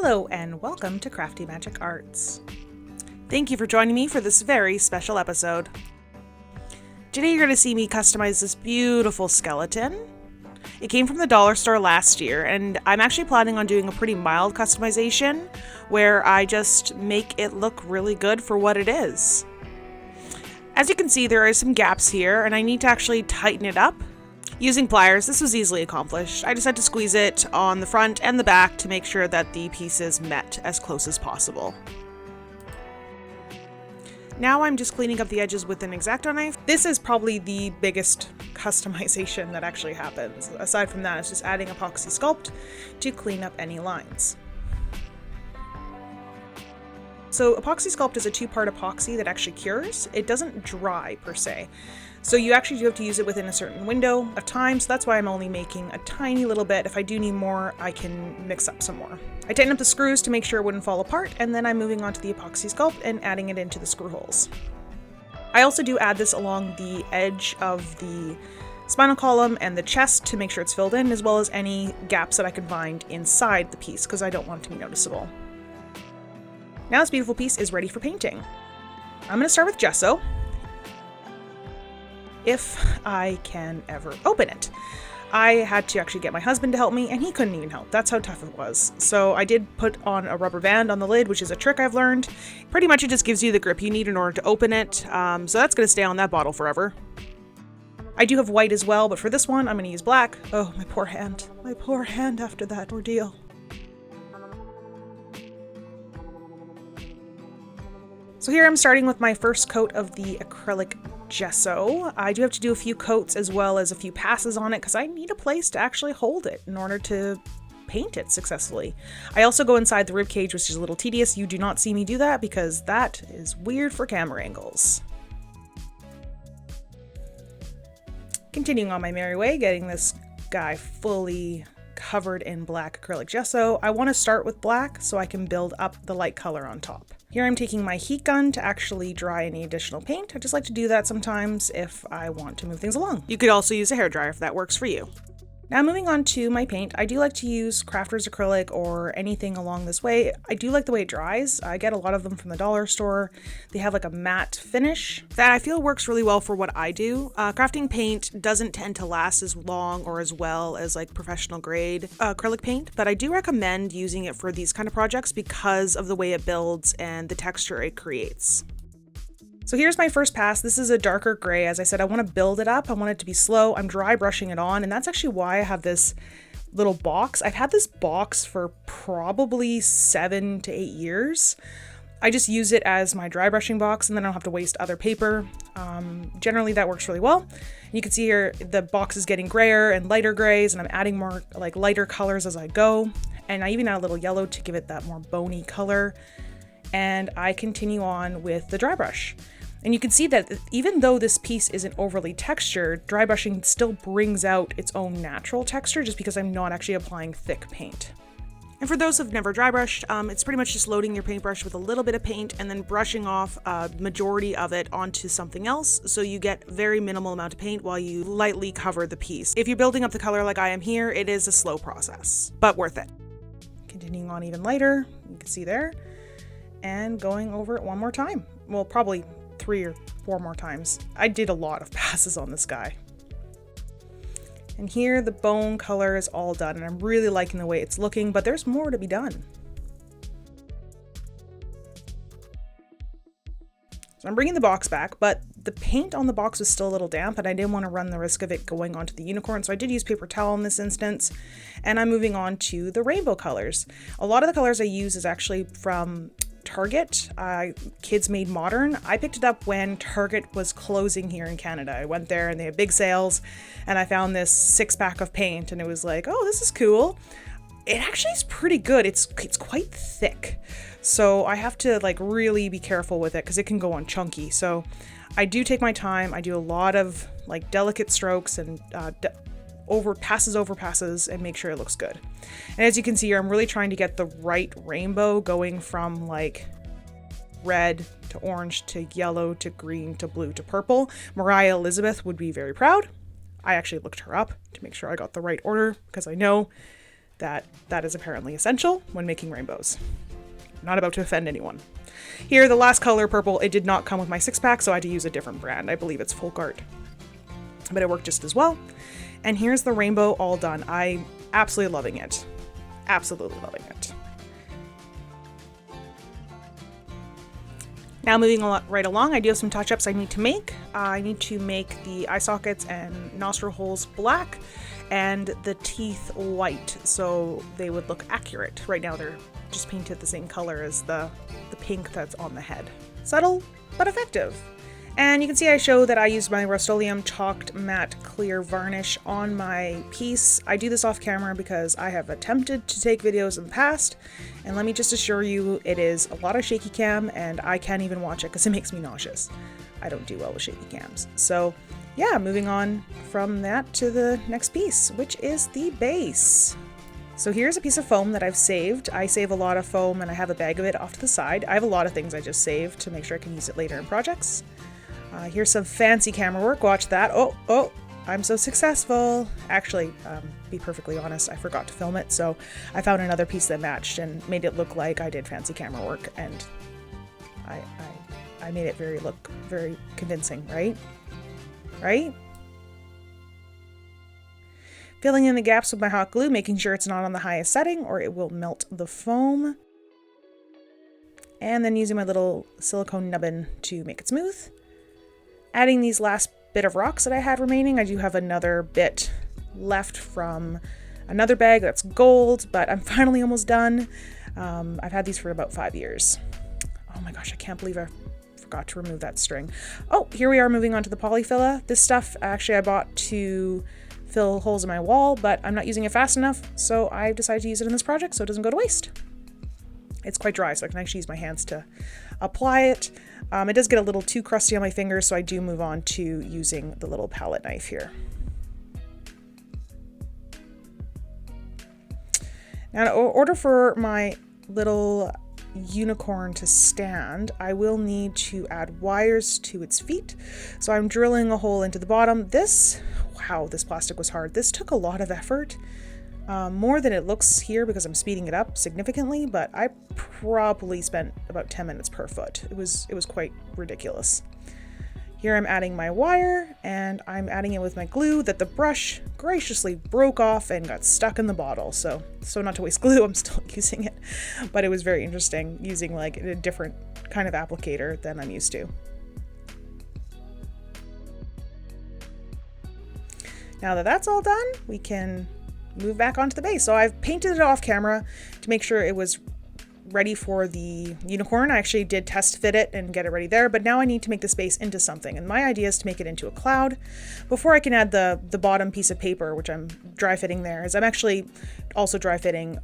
Hello and welcome to Crafty Magic Arts. Thank you for joining me for this very special episode. Today you're going to see me customize this beautiful skeleton. It came from the dollar store last year, and I'm actually planning on doing a pretty mild customization where I just make it look really good for what it is. As you can see, there are some gaps here and I need to actually tighten it up. Using pliers, this was easily accomplished. I just had to squeeze it on the front and the back to make sure that the pieces met as close as possible. Now I'm just cleaning up the edges with an X-Acto knife. This is probably the biggest customization that actually happens. Aside from that, it's just adding epoxy sculpt to clean up any lines. So epoxy sculpt is a two-part epoxy that actually cures. It doesn't dry per se. So you actually do have to use it within a certain window of time, so that's why I'm only making a tiny little bit. If I do need more, I can mix up some more. I tighten up the screws to make sure it wouldn't fall apart, and then I'm moving on to the epoxy sculpt and adding it into the screw holes. I also do add this along the edge of the spinal column and the chest to make sure it's filled in, as well as any gaps that I can find inside the piece, because I don't want it to be noticeable. Now this beautiful piece is ready for painting. I'm going to start with gesso, if I can ever open it. I had to actually get my husband to help me, and he couldn't even help. That's how tough it was. So I did put on a rubber band on the lid, which is a trick I've learned. Pretty much it just gives you the grip you need in order to open it, so that's going to stay on that bottle forever. I do have white as well, but for this one I'm going to use black. Oh, my poor hand. My poor hand after that ordeal. So here I'm starting with my first coat of the acrylic gesso. I do have to do a few coats as well as a few passes on it because I need a place to actually hold it in order to paint it successfully. I also go inside the rib cage, which is a little tedious. You do not see me do that because that is weird for camera angles. Continuing on my merry way, getting this guy fully covered in black acrylic gesso. I want to start with black so I can build up the light color on top. Here I'm taking my heat gun to actually dry any additional paint. I just like to do that sometimes if I want to move things along. You could also use a hairdryer if that works for you. Now moving on to my paint, I do like to use crafter's acrylic or anything along this way. I do like the way it dries. I get a lot of them from the dollar store. They have like a matte finish that I feel works really well for what I do. Crafting paint doesn't tend to last as long or as well as like professional grade acrylic paint, but I do recommend using it for these kind of projects because of the way it builds and the texture it creates. So here's my first pass. This is a darker gray. As I said, I want to build it up. I want it to be slow. I'm dry brushing it on, and that's actually why I have this little box. I've had this box for probably 7 to 8 years. I just use it as my dry brushing box, and then I don't have to waste other paper. Generally, that works really well. You can see here the box is getting grayer and lighter grays, and I'm adding more like lighter colors as I go. And I even add a little yellow to give it that more bony color. And I continue on with the dry brush. And you can see that even though this piece isn't overly textured, dry brushing still brings out its own natural texture just because I'm not actually applying thick paint. And for those who've never dry brushed, it's pretty much just loading your paintbrush with a little bit of paint and then brushing off a majority of it onto something else, so you get very minimal amount of paint while you lightly cover the piece. If you're building up the color like I am here, it is a slow process, but worth it. Continuing on even lighter, you can see there. And going over it one more time. Well, probably 3 or 4 more times. I did a lot of passes on this guy. And here the bone color is all done, and I'm really liking the way it's looking, but there's more to be done. So I'm bringing the box back, but the paint on the box was still a little damp, and I didn't want to run the risk of it going onto the unicorn, so I did use paper towel in this instance. And I'm moving on to the rainbow colors. A lot of the colors I use is actually from Target, Kids Made Modern. I picked it up when Target was closing here in Canada. I went there and they had big sales, and I found this 6-pack of paint, and it was like, oh, this is cool. It actually is pretty good. It's quite thick, so I have to like really be careful with it because it can go on chunky. So I do take my time. I do a lot of like delicate strokes and overpasses and make sure it looks good. And as you can see here, I'm really trying to get the right rainbow, going from like red to orange to yellow to green to blue to purple. Mariah Elizabeth would be very proud. I actually looked her up to make sure I got the right order because I know that is apparently essential when making rainbows. I'm not about to offend anyone. Here, the last color, purple, it did not come with my 6-pack, so I had to use a different brand. I believe it's Folk Art, but it worked just as well. And here's the rainbow all done. I'm absolutely loving it. Absolutely loving it. Now moving right along, I do have some touch-ups I need to make. I need to make the eye sockets and nostril holes black and the teeth white so they would look accurate. Right now they're just painted the same color as the pink that's on the head. Subtle, but effective. And you can see I show that I use my Rust-Oleum Chalked Matte Clear Varnish on my piece. I do this off camera because I have attempted to take videos in the past, and let me just assure you, it is a lot of shaky cam, and I can't even watch it because it makes me nauseous. I don't do well with shaky cams. So yeah, moving on from that to the next piece, which is the base. So here's a piece of foam that I've saved. I save a lot of foam and I have a bag of it off to the side. I have a lot of things I just saved to make sure I can use it later in projects. Here's some fancy camera work. Watch that. Oh, I'm so successful. Actually, be perfectly honest, I forgot to film it, so I found another piece that matched and made it look like I did fancy camera work, and I made it look very convincing, right? Right? Filling in the gaps with my hot glue, making sure it's not on the highest setting or it will melt the foam. And then using my little silicone nubbin to make it smooth. Adding these last bit of rocks that I had remaining. I do have another bit left from another bag that's gold, but I'm finally almost done. I've had these for about 5 years. Oh my gosh, I can't believe I forgot to remove that string. Oh, here we are moving on to the polyfilla. This stuff actually I bought to fill holes in my wall, but I'm not using it fast enough, so I decided to use it in this project so it doesn't go to waste. It's quite dry, so I can actually use my hands to apply it. It does get a little too crusty on my fingers, so I do move on to using the little palette knife here. Now, in order for my little unicorn to stand, I will need to add wires to its feet. So I'm drilling a hole into the bottom. Wow, this plastic was hard. This took a lot of effort. More than it looks here because I'm speeding it up significantly, but I probably spent about 10 minutes per foot. It was quite ridiculous. Here I'm adding my wire, and I'm adding it with my glue that the brush graciously broke off and got stuck in the bottle. So not to waste glue, I'm still using it, but it was very interesting using like a different kind of applicator than I'm used to. Now that that's all done, we can move back onto the base. So I've painted it off camera to make sure it was ready for the unicorn. I actually did test fit it and get it ready there, but now I need to make this base into something, and my idea is to make it into a cloud. Before I can add the bottom piece of paper, which I'm dry fitting there, is I'm actually also dry fitting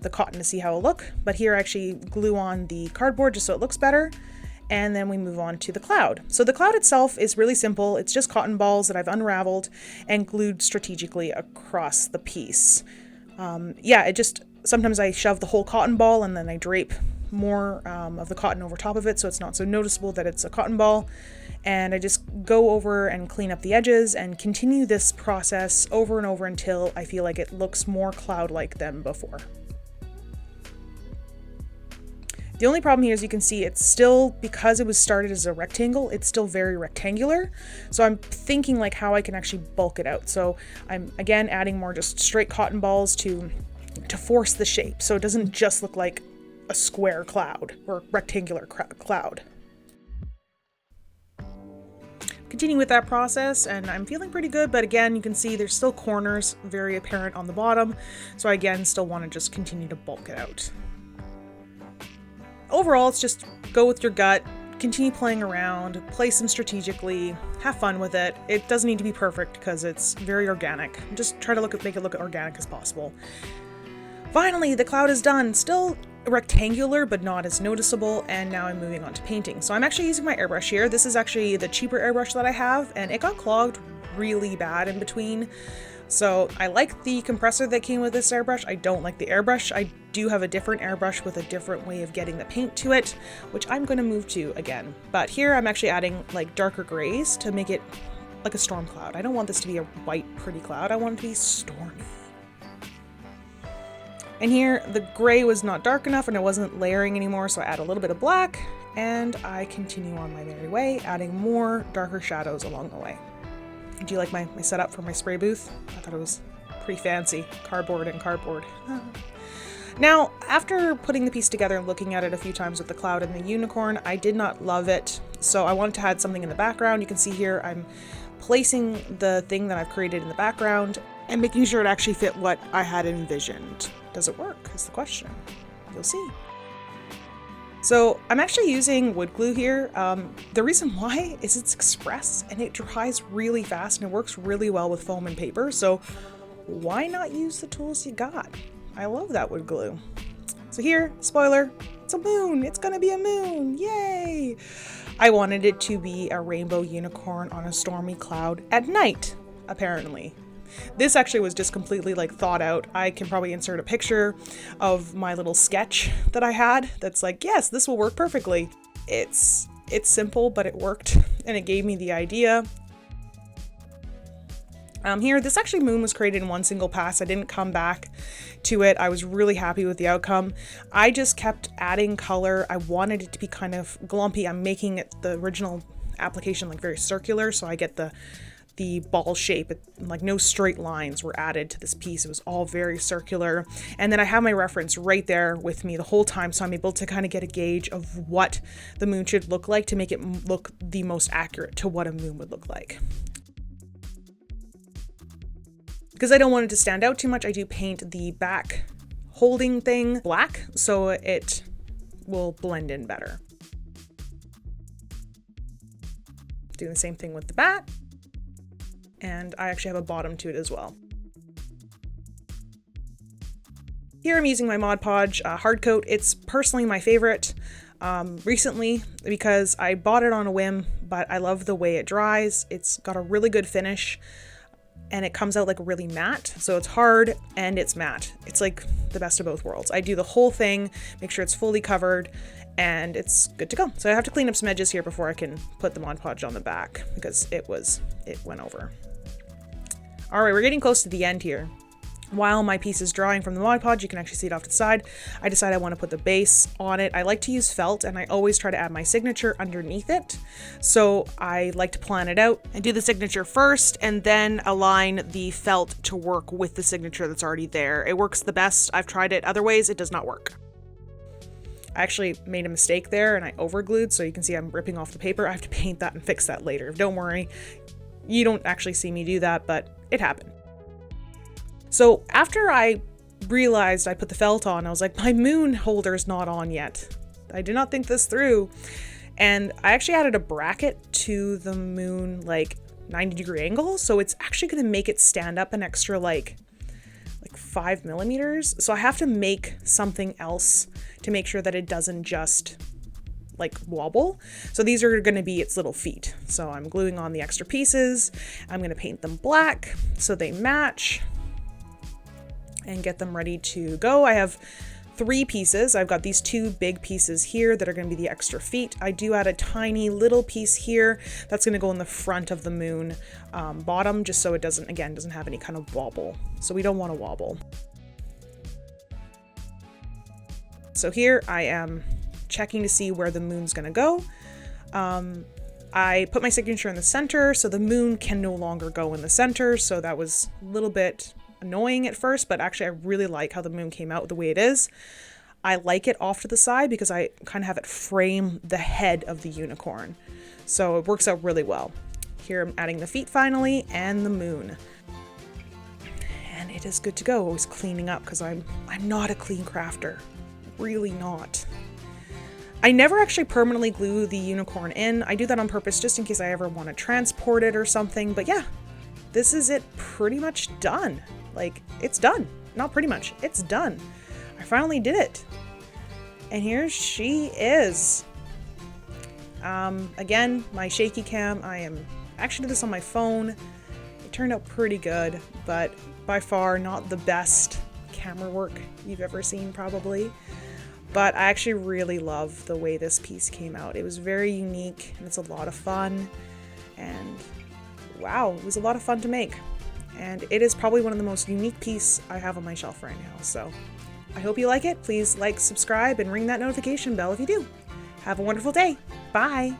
the cotton to see how it'll look, but here I actually glue on the cardboard just so it looks better. And then we move on to the cloud. So the cloud itself is really simple. It's just cotton balls that I've unraveled and glued strategically across the piece. Sometimes I shove the whole cotton ball and then I drape more of the cotton over top of it so it's not so noticeable that it's a cotton ball. And I just go over and clean up the edges and continue this process over and over until I feel like it looks more cloud-like than before. The only problem here is you can see it's still, because it was started as a rectangle, it's still very rectangular. So I'm thinking like how I can actually bulk it out. So I'm again adding more just straight cotton balls to force the shape. So it doesn't just look like a square cloud or rectangular cloud. Continue with that process and I'm feeling pretty good, but again, you can see there's still corners very apparent on the bottom. So I again still want to just continue to bulk it out. Overall, it's just go with your gut, continue playing around, place them strategically, have fun with it. It doesn't need to be perfect because it's very organic. Just try to make it look organic as possible. Finally, the cloud is done. Still rectangular, but not as noticeable, and now I'm moving on to painting. So I'm actually using my airbrush here. This is actually the cheaper airbrush that I have, and it got clogged really bad in between. So I like the compressor that came with this airbrush. I don't like the airbrush. I do have a different airbrush with a different way of getting the paint to it, which I'm going to move to again. But here I'm actually adding like darker grays to make it like a storm cloud. I don't want this to be a white, pretty cloud. I want it to be stormy. And here the gray was not dark enough and it wasn't layering anymore, so I add a little bit of black and I continue on my merry way, adding more darker shadows along the way. Do you like my setup for my spray booth? I thought it was pretty fancy. Cardboard and cardboard. Now, after putting the piece together and looking at it a few times with the cloud and the unicorn, I did not love it. So I wanted to add something in the background. You can see here I'm placing the thing that I've created in the background and making sure it actually fit what I had envisioned. Does it work? Is the question. You'll see. So I'm actually using wood glue here. The reason why is it's express and it dries really fast and it works really well with foam and paper. So why not use the tools you got? I love that wood glue. So here, spoiler, it's a moon. It's gonna be a moon. Yay! I wanted it to be a rainbow unicorn on a stormy cloud at night, apparently. This actually was just completely like thought out. I can probably insert a picture of my little sketch that I had that's like, yes, this will work perfectly. It's simple, but it worked and it gave me the idea. Here, this actually moon was created in one single pass. I didn't come back to it. I was really happy with the outcome. I just kept adding color. I wanted it to be kind of glumpy. I'm making it the original application like very circular, so I get the ball shape. Like no straight lines were added to this piece. It was all very circular. And then I have my reference right there with me the whole time, so I'm able to kind of get a gauge of what the moon should look like to make it look the most accurate to what a moon would look like. Because I don't want it to stand out too much, I do paint the back holding thing black so it will blend in better. Doing the same thing with the back. And I actually have a bottom to it as well. Here I'm using my Mod Podge hard coat. It's personally my favorite recently because I bought it on a whim, but I love the way it dries. It's got a really good finish. And it comes out like really matte. So it's hard and it's matte. It's like the best of both worlds. I do the whole thing, make sure it's fully covered, and it's good to go. So I have to clean up some edges here before I can put the Mod Podge on the back because it went over. All right, we're getting close to the end here. While my piece is drying from the Mod Podge, you can actually see it off to the side. I decide I want to put the base on it. I like to use felt and I always try to add my signature underneath it. So I like to plan it out and do the signature first and then align the felt to work with the signature that's already there. It works the best. I've tried it other ways. It does not work. I actually made a mistake there and I overglued, so you can see I'm ripping off the paper. I have to paint that and fix that later. Don't worry. You don't actually see me do that, but it happened. So after I realized I put the felt on, I was like, my moon holder's not on yet. I did not think this through. And I actually added a bracket to the moon, like 90-degree angle. So it's actually going to make it stand up an extra like 5 millimeters. So I have to make something else to make sure that it doesn't just like wobble. So these are going to be its little feet. So I'm gluing on the extra pieces. I'm going to paint them black so they match and get them ready to go. I have 3 pieces. I've got these 2 big pieces here that are going to be the extra feet. I do add a tiny little piece here that's going to go in the front of the moon bottom, just so it doesn't have any kind of wobble. So we don't want to wobble. So here I am checking to see where the moon's going to go. I put my signature in the center, so the moon can no longer go in the center. So that was a little bit annoying at first, but actually I really like how the moon came out the way it is. I like it off to the side because I kind of have it frame the head of the unicorn. So it works out really well. Here I'm adding the feet finally and the moon. And it is good to go. Always cleaning up because I'm not a clean crafter. Really not. I never actually permanently glue the unicorn in. I do that on purpose just in case I ever want to transport it or something. But yeah, this is it pretty much done. Like, it's done. Not pretty much. It's done. I finally did it. And here she is. Again, my shaky cam. I actually did this on my phone. It turned out pretty good, but by far not the best camera work you've ever seen, probably. But I actually really love the way this piece came out. It was very unique and it's a lot of fun. And wow, it was a lot of fun to make. And it is probably one of the most unique pieces I have on my shelf right now. So I hope you like it. Please like, subscribe, and ring that notification bell if you do. Have a wonderful day. Bye.